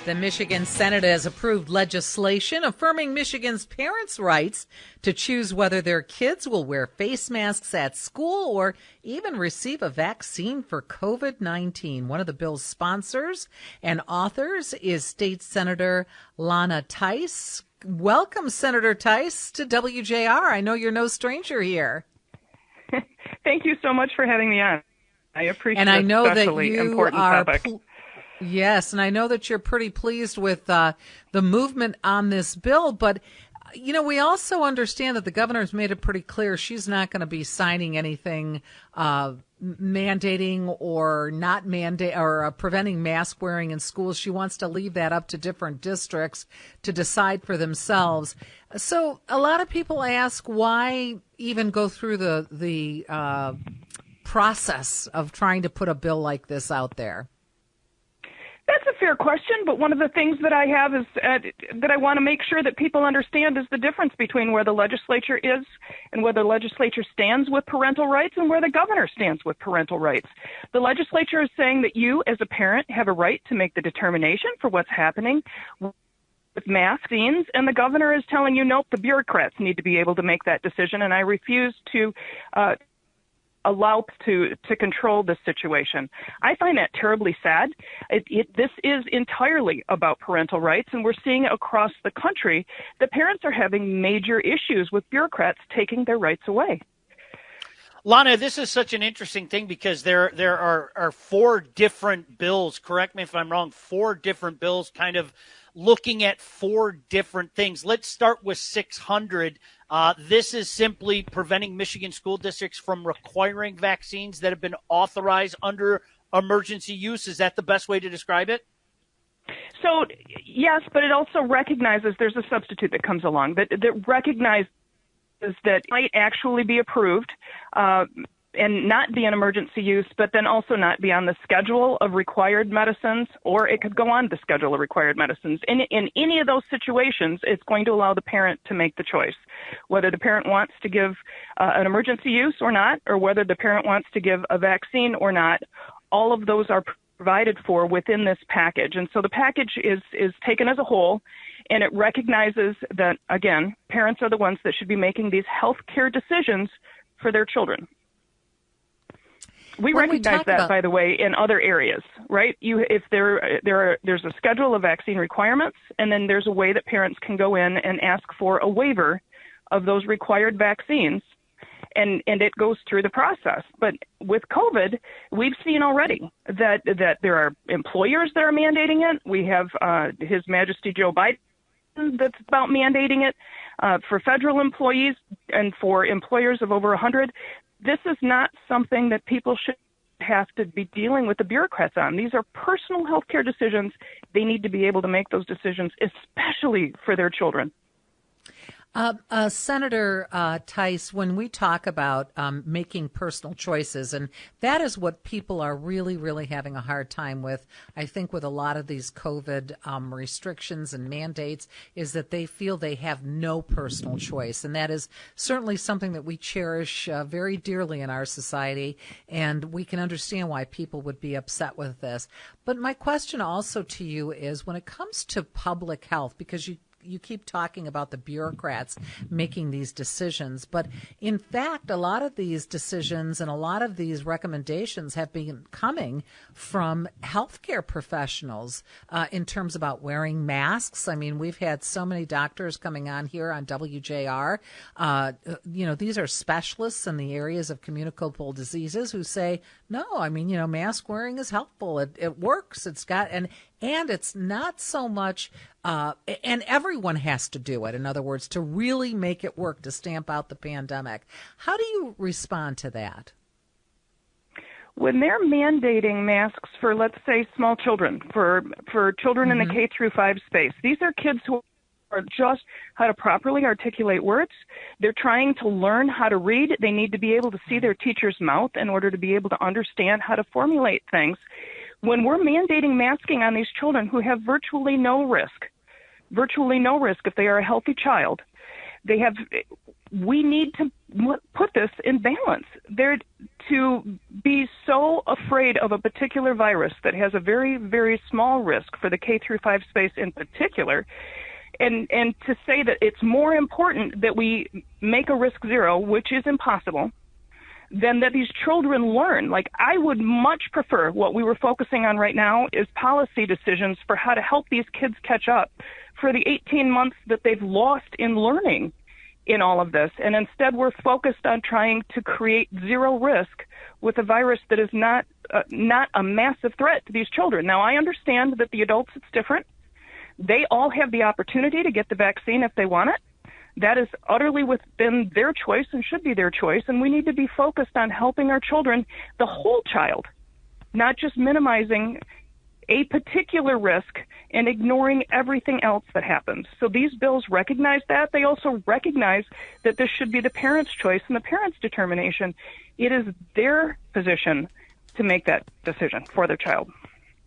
The Michigan Senate has approved legislation affirming Michigan's parents' rights to choose whether their kids will wear face masks at school or even receive a vaccine for COVID-19. One of the bill's sponsors and authors is State Senator Lana Theis. Welcome, Senator Theis, to WJR. I know you're no stranger here. Thank you so much for having me on. I appreciate it. And I know that especially you important are topic. Yes, and I know that you're pretty pleased with the movement on this bill, but you know, we also understand that the governor's made it pretty clear she's not going to be signing anything mandating or not preventing mask wearing in schools. She wants to leave that up to different districts to decide for themselves. So a lot of people ask, why even go through the process of trying to put a bill like this out there? That's a fair question, but one of the things that I have is that I want to make sure that people understand is the difference between where the legislature is and where the legislature stands with parental rights and where the governor stands with parental rights. The legislature is saying that you, as a parent, have a right to make the determination for what's happening with vaccines, and the governor is telling you, nope, the bureaucrats need to be able to make that decision, and I refuse to allow to control this situation. I find that terribly sad. This is entirely about parental rights, and we're seeing across the country that parents are having major issues with bureaucrats taking their rights away. Lana, this is such an interesting thing because there are four different bills, correct me if I'm wrong, four different bills kind of looking at four different things. Let's start with 600. This is simply preventing Michigan school districts from requiring vaccines that have been authorized under emergency use. Is that the best way to describe it? So, yes, but it also recognizes there's a substitute that comes along that recognizes that might actually be approved and not be an emergency use, but then also not be on the schedule of required medicines, or it could go on the schedule of required medicines. In any of those situations, it's going to allow the parent to make the choice, whether the parent wants to give an emergency use or not, or whether the parent wants to give a vaccine or not. All of those are provided for within this package. And so the package is taken as a whole, and it recognizes that, again, parents are the ones that should be making these health care decisions for their children. We recognize that, by the way, in other areas, right? If there's a schedule of vaccine requirements, and then there's a way that parents can go in and ask for a waiver of those required vaccines, and it goes through the process. But with COVID, we've seen already that there are employers that are mandating it. We have His Majesty Joe Biden that's about mandating it for federal employees and for employers of over 100. This is not something that people should have to be dealing with the bureaucrats on. These are personal health care decisions. They need to be able to make those decisions, especially for their children. Senator Theis, when we talk about making personal choices, and that is what people are really, really having a hard time with, I think, with a lot of these COVID restrictions and mandates, is that they feel they have no personal choice. And that is certainly something that we cherish very dearly in our society, and we can understand why people would be upset with this. But my question also to you is, when it comes to public health, because you keep talking about the bureaucrats making these decisions, but in fact, a lot of these decisions and a lot of these recommendations have been coming from healthcare professionals in terms about wearing masks. I mean, we've had so many doctors coming on here on WJR. These are specialists in the areas of communicable diseases who say, no, I mean, mask wearing is helpful. It works. And it's not so much, and everyone has to do it, in other words, to really make it work, to stamp out the pandemic. How do you respond to that? When they're mandating masks for, let's say, small children, for children in the K through 5 space, these are kids who are just how to properly articulate words. They're trying to learn how to read. They need to be able to see their teacher's mouth in order to be able to understand how to formulate things. When we're mandating masking on these children who have virtually no risk if they are a healthy child, we need to put this in balance. They're to be so afraid of a particular virus that has a very, very small risk for the K through 5 space in particular, and to say that it's more important that we make a risk zero, which is impossible, than that these children learn. Like, I would much prefer what we were focusing on right now is policy decisions for how to help these kids catch up for the 18 months that they've lost in learning in all of this. And instead, we're focused on trying to create zero risk with a virus that is not a massive threat to these children. Now, I understand that the adults, it's different. They all have the opportunity to get the vaccine if they want it. That is utterly within their choice and should be their choice. And we need to be focused on helping our children, the whole child, not just minimizing a particular risk and ignoring everything else that happens. So these bills recognize that. They also recognize that this should be the parent's choice and the parent's determination. It is their position to make that decision for their child.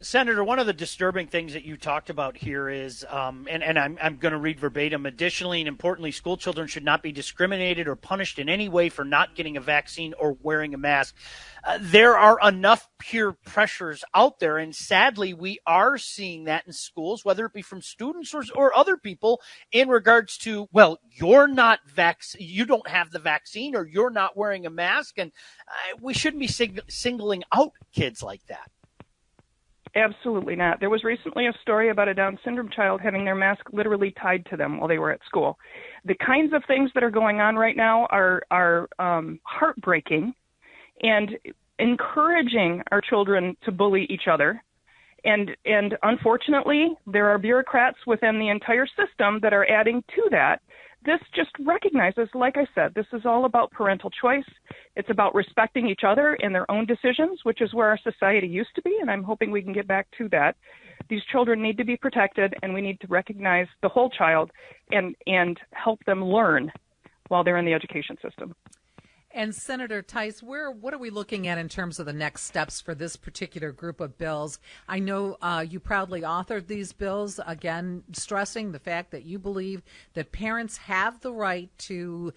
Senator, one of the disturbing things that you talked about here is, and I'm going to read verbatim, additionally and importantly, school children should not be discriminated or punished in any way for not getting a vaccine or wearing a mask. There are enough peer pressures out there, and sadly, we are seeing that in schools, whether it be from students or other people, in regards to, well, you don't have the vaccine, or you're not wearing a mask, and we shouldn't be singling out kids like that. Absolutely not. There was recently a story about a Down syndrome child having their mask literally tied to them while they were at school. The kinds of things that are going on right now are heartbreaking and encouraging our children to bully each other. And unfortunately, there are bureaucrats within the entire system that are adding to that. This just recognizes, like I said, this is all about parental choice. It's about respecting each other and their own decisions, which is where our society used to be, and I'm hoping we can get back to that. These children need to be protected, and we need to recognize the whole child and help them learn while they're in the education system. And Senator Theis, what are we looking at in terms of the next steps for this particular group of bills? I know you proudly authored these bills, again, stressing the fact that you believe that parents have the right to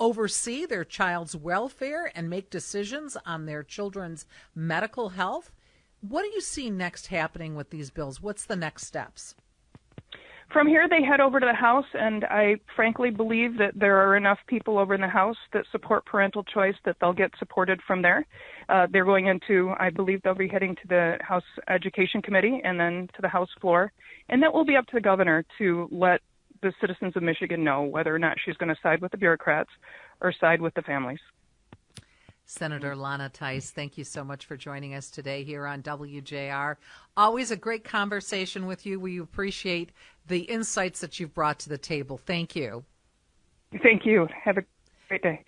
oversee their child's welfare and make decisions on their children's medical health. What do you see next happening with these bills? What's the next steps? From here, they head over to the House, and I frankly believe that there are enough people over in the House that support parental choice that they'll get supported from there. They're going into, I believe they'll be heading to the House Education Committee and then to the House floor. And that will be up to the governor to let the citizens of Michigan know whether or not she's going to side with the bureaucrats or side with the families. Senator Lana Theis, thank you so much for joining us today here on WJR. Always a great conversation with you. We appreciate the insights that you've brought to the table. Thank you. Thank you. Have a great day.